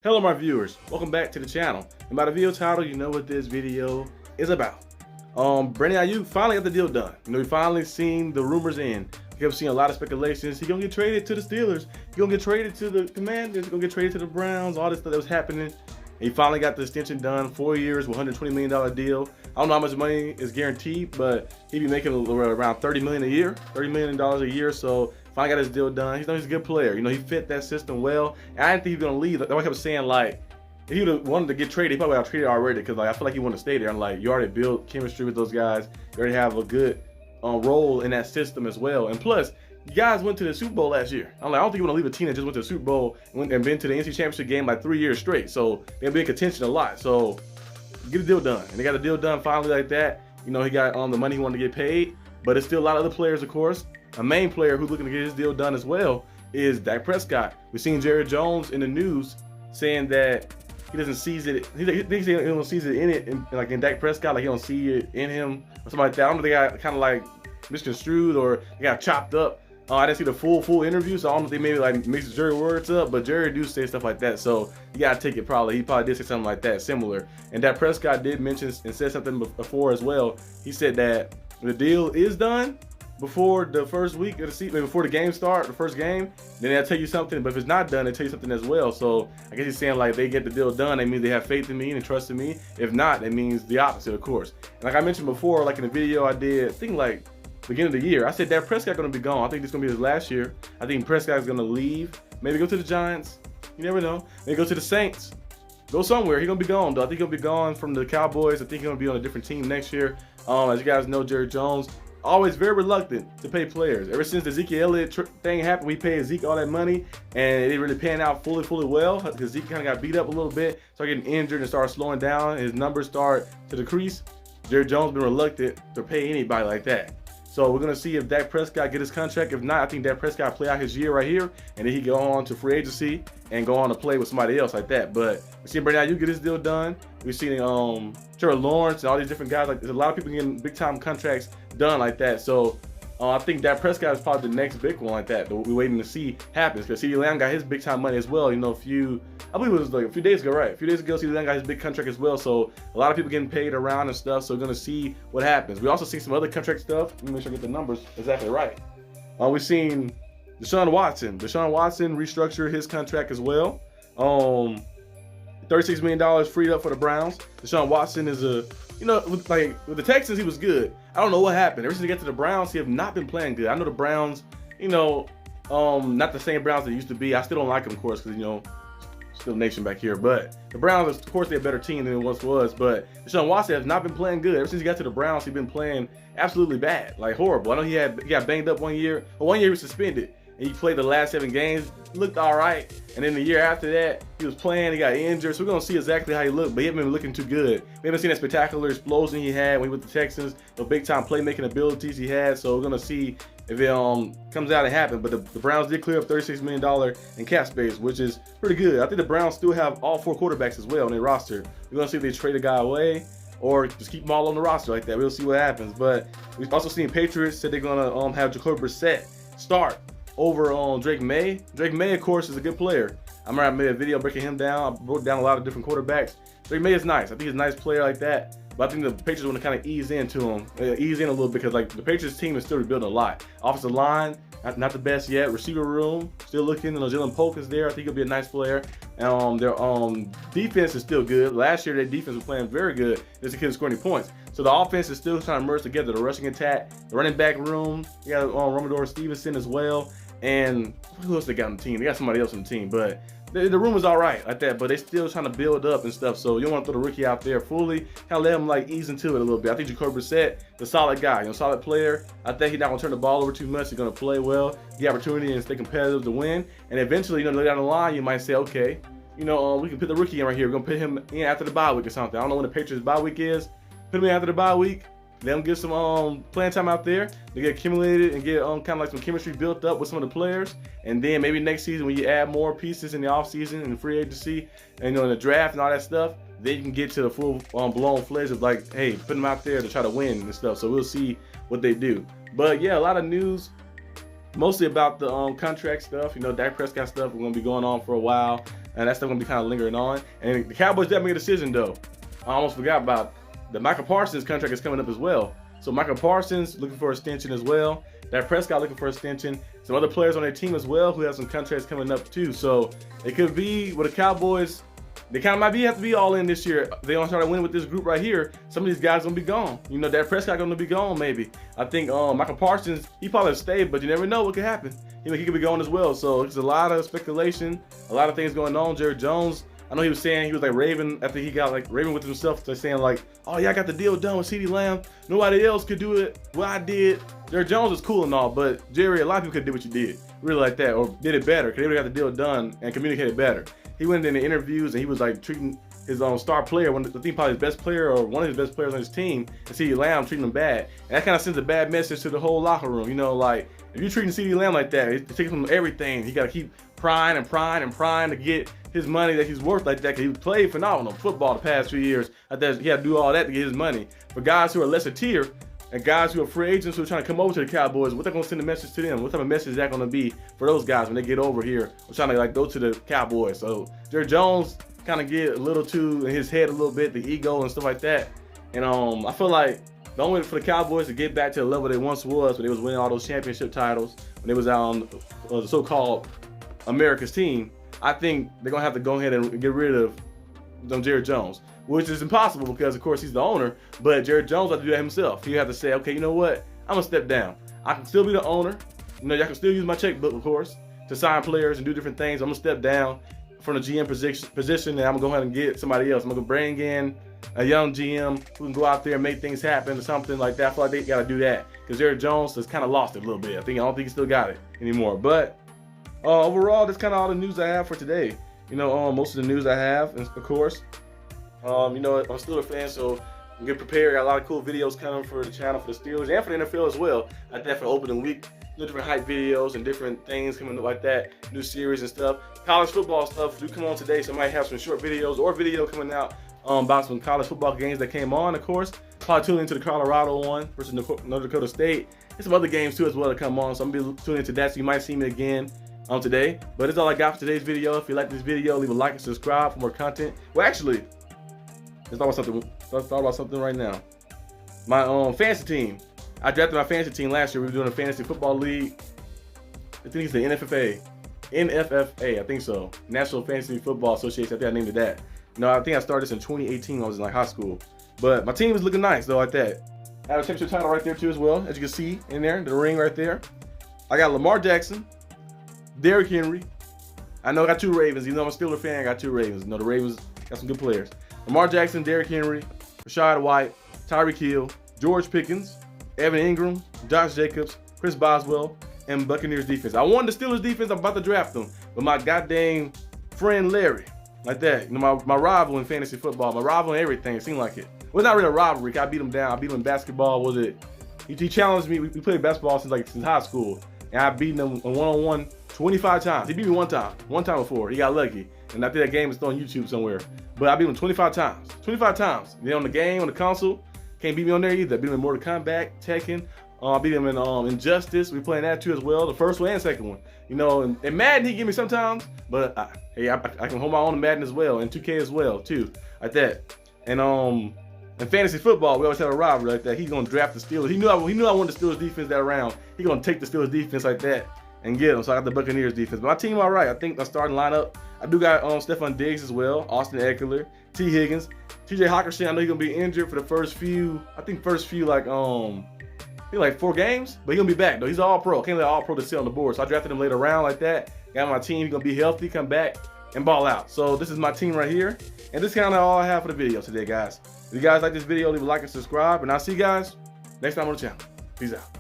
Hello my viewers, welcome back to the channel. And by the video title, you know what this video is about. Aiyuk finally got the deal done. We finally seen the rumors in. We kept seeing a lot of speculations. He's gonna get traded to the Steelers. He's gonna get traded to the Commanders. He's gonna get traded to the Browns. All this stuff that was happening. And he finally got the extension done. 4 years, $120 million deal. I don't know how much money is guaranteed, but he'd be making around $30 million a year, $30 million a year. So finally got his deal done. He's a good player. He fit that system well. And I didn't think he was gonna leave. That's why I kept saying, like, if he would have wanted to get traded, he probably got traded already, because I feel like he wanted to stay there. And you already built chemistry with those guys. You already have a good role in that system as well. And plus, you guys went to the Super Bowl last year. I don't think you want to leave a team that just went to the Super Bowl and been to the NC Championship game like 3 years straight. So they'll be in contention a lot. So get a deal done. And they got a deal done finally like that. He got the money he wanted to get paid. But there's still a lot of other players, of course. A main player who's looking to get his deal done as well is Dak Prescott. We've seen Jerry Jones in the news saying that he doesn't see it. He thinks he don't see it in it, in Dak Prescott, like he don't see it in him or something like that. I don't know if they got kind of like misconstrued or they got chopped up. I didn't see the full interview, so I don't know if they maybe mixed Jerry words up, but Jerry do say stuff like that, so you gotta take it probably. He probably did say something like that, similar. And Dak Prescott did mention and said something before as well. He said that the deal is done before the first week of the season, before the game start, the first game, then they'll tell you something. But if it's not done, they'll tell you something as well. So I guess he's saying they get the deal done, that means they have faith in me and trust in me. If not, that means the opposite, of course. And like I mentioned before, in the video I did, I think beginning of the year, I said Dak Prescott gonna be gone. I think this is gonna be his last year. I think Prescott's gonna leave, maybe go to the Giants. You never know. Maybe go to the Saints. Go somewhere. He's gonna be gone though. I think he'll be gone from the Cowboys. I think he's gonna be on a different team next year. As you guys know, Jerry Jones always very reluctant to pay players. Ever since the Ezekiel Elliott thing happened, we paid Zeke all that money, and it didn't really pan out fully well, because Zeke kind of got beat up a little bit, started getting injured and started slowing down. His numbers start to decrease. Jerry Jones been reluctant to pay anybody like that. So we're gonna see if Dak Prescott get his contract. If not, I think Dak Prescott play out his year right here, and then he go on to free agency and go on to play with somebody else like that. But we see Aiyuk get his deal done. We've seen Trevor Lawrence and all these different guys. There's a lot of people getting big time contracts done like that. So I think Dak Prescott is probably the next big one like that we're waiting to see happens, because CeeDee Lamb got his big time money as well. I believe it was a few days ago, right? A few days ago, CeeDee Lamb got his big contract as well. So a lot of people getting paid around and stuff. So we're gonna see what happens. We also see some other contract stuff. Let me make sure I get the numbers exactly right. We've seen Deshaun Watson. Deshaun Watson restructured his contract as well. $36 million freed up for the Browns. Deshaun Watson is with the Texans, he was good. I don't know what happened. Ever since he got to the Browns, he have not been playing good. I know the Browns, not the same Browns they used to be. I still don't like them, of course, because, still nation back here. But the Browns, of course, they're a better team than it once was. But Deshaun Watson has not been playing good. Ever since he got to the Browns, he's been playing absolutely bad, horrible. I know he got banged up 1 year. Well, 1 year he was suspended, and he played the last 7 games. Looked all right, and then the year after that, he was playing. He got injured, so we're gonna see exactly how he looked. But he hasn't been looking too good. We haven't seen that spectacular explosion he had when he was with the Texans, the big time playmaking abilities he had. So we're gonna see if it comes out and happen. But the Browns did clear up $36 million in cap space, which is pretty good. I think the Browns still have all 4 quarterbacks as well on their roster. We're gonna see if they trade a guy away or just keep them all on the roster like that. We'll see what happens. But we've also seen Patriots said they're gonna have Jacoby Brissett start over on Drake May. Drake May, of course, is a good player. I remember I made a video breaking him down. I broke down a lot of different quarterbacks. Drake May is nice. I think he's a nice player like that. But I think the Patriots want to kind of ease into him, ease in a little bit, because the Patriots team is still rebuilding a lot. Offensive line, not the best yet. Receiver room, still looking. Jalen Polk is there. I think he'll be a nice player. And their defense is still good. Last year, their defense was playing very good. Just couldn't score any points. So the offense is still trying to merge together. The rushing attack, the running back room. You got Romador Stevenson as well. And who else they got on the team? They got somebody else on the team, but the room is all right like that. But they still trying to build up and stuff. So you don't want to throw the rookie out there fully. Kind of let him ease into it a little bit. I think Jacoby Brissett, the solid guy, solid player. I think he's not gonna turn the ball over too much. He's gonna play well, the opportunity, and stay competitive to win. And eventually, later down the line, you might say, okay, we can put the rookie in right here. We're gonna put him in after the bye week or something. I don't know when the Patriots bye week is. Put him in after the bye week. Let them get some playing time out there. They get accumulated and get kind of some chemistry built up with some of the players. And then maybe next season, when you add more pieces in the offseason and the free agency and in the draft and all that stuff, then you can get to the full blown fledged of hey, put them out there to try to win and stuff. So we'll see what they do. But yeah, a lot of news mostly about the contract stuff. Dak Prescott stuff. We're gonna be going on for a while. and that's still gonna be kind of lingering on. And the Cowboys definitely made a decision though. I almost forgot about the Michael Parsons contract is coming up as well. So Michael Parsons looking for extension as well. Dak Prescott looking for extension. Some other players on their team as well who have some contracts coming up too. So it could be with the Cowboys. They kind of might have to be all in this year. They don't try to win with this group right here. Some of these guys gonna be gone. You know, Dak Prescott gonna be gone maybe. I think Michael Parsons, he probably stayed, but you never know what could happen. You know, he could be gone as well. So there's a lot of speculation, a lot of things going on. Jerry Jones, I know he was saying, he was like raving after he got like raving with himself, saying like, oh yeah, I got the deal done with CeeDee Lamb. Nobody else could do it what I did. Jerry Jones is cool and all, but Jerry, a lot of people could do what you did, really like that, or did it better, because they would have got the deal done and communicated better. He went in the interviews and he was like treating his star player, I think probably his best player or one of his best players on his team, and CeeDee Lamb treating him bad. And that kind of sends a bad message to the whole locker room. You know, like if you're treating CeeDee Lamb like that, it's taking from everything. He got to keep prying to get his money that he's worth like that, because he played phenomenal football the past few years. He had to do all that to get his money. For guys who are lesser tier and guys who are free agents who are trying to come over to the Cowboys, what they're going to send a message to them? What type of message is that going to be for those guys when they get over here or trying to like go to the Cowboys? So Jerry Jones kind of get a little too in his head a little bit, the ego and stuff like that. And I feel like the only way for the Cowboys to get back to the level they once was when they was winning all those championship titles, when they was out on the so-called America's team, I think they're going to have to go ahead and get rid of Jerry Jones, which is impossible because, of course, he's the owner. But Jerry Jones has to do that himself. He have to say, okay, you know what? I'm going to step down. I can still be the owner. You know, y'all can still use my checkbook, of course, to sign players and do different things. I'm going to step down from the GM position, and I'm going to go ahead and get somebody else. I'm going to bring in a young GM who can go out there and make things happen or something like that. I feel like they got to do that because Jerry Jones has kind of lost it a little bit. I don't think he still got it anymore. But overall, that's kind of all the news I have for today. You know, most of the news I have, and of course, you know, I'm still a fan, so get prepared. Got a lot of cool videos coming for the channel for the Steelers and for the NFL as well. I think for opening week, different hype videos and different things coming up like that, new series and stuff. College football stuff do come on today, so I might have some short videos or video coming out about some college football games that came on, of course. Probably tune into the Colorado one versus North Dakota State. And some other games too as well to come on, so I'm gonna be tuning into that, so you might see me again today. But that's all I got for today's video. If you like this video, leave a like and subscribe for more content. Well, actually, let's talk about something right now. My fantasy team. I drafted my fantasy team last year. We were doing a fantasy football league. I think it's the NFFA, I think so. National Fantasy Football Association. I think I named it that. No, I think I started this in 2018 when I was in like high school. But my team is looking nice though, like that. I have a championship title right there too as well, as you can see in there, the ring right there. I got Lamar Jackson, Derrick Henry. I know I got two Ravens. Even though I'm a Steelers fan, I got two Ravens. You know, the Ravens got some good players. Lamar Jackson, Derrick Henry, Rashad White, Tyreek Hill, George Pickens, Evan Ingram, Josh Jacobs, Chris Boswell, and Buccaneers defense. I wanted the Steelers defense. I'm about to draft them. But my goddamn friend Larry, like that, you know, my rival in fantasy football, my rival in everything, it seemed like it. Well, it's not really a rivalry. I beat him down. I beat him in basketball. Was it? He challenged me. We played basketball since high school. And I beat him one-on-one 25 times. He beat me one time before. He got lucky. And I think that game is still on YouTube somewhere. But I beat him 25 times. 25 times. Then on the game, on the console, can't beat me on there either. I beat him in Mortal Kombat, Tekken. I beat him in Injustice. We playing that too as well. The first one and second one. You know, and Madden he give me sometimes. But hey, I can hold my own in Madden as well. And 2K as well too. Like that. And in fantasy football, we always have a rivalry like that. He's gonna draft the Steelers. He knew I wanted the Steelers defense that round. He's gonna take the Steelers defense like that and get them. So I got the Buccaneers defense. But my team all right. I think my starting lineup. I do got Stephon Diggs as well, Austin Eckler, T. Higgins, T.J. Hockenson. I know he's gonna be injured for the first few. I think like 4 games, but he's gonna be back though. He's an All-Pro. Can't let All-Pro to sit on the board. So I drafted him later round like that. Got my team. He's gonna be healthy, come back and ball out. So this is my team right here, and this is kind of all I have for the video today, guys. If you guys like this video, leave a like and subscribe, and I'll see you guys next time on the channel. Peace out.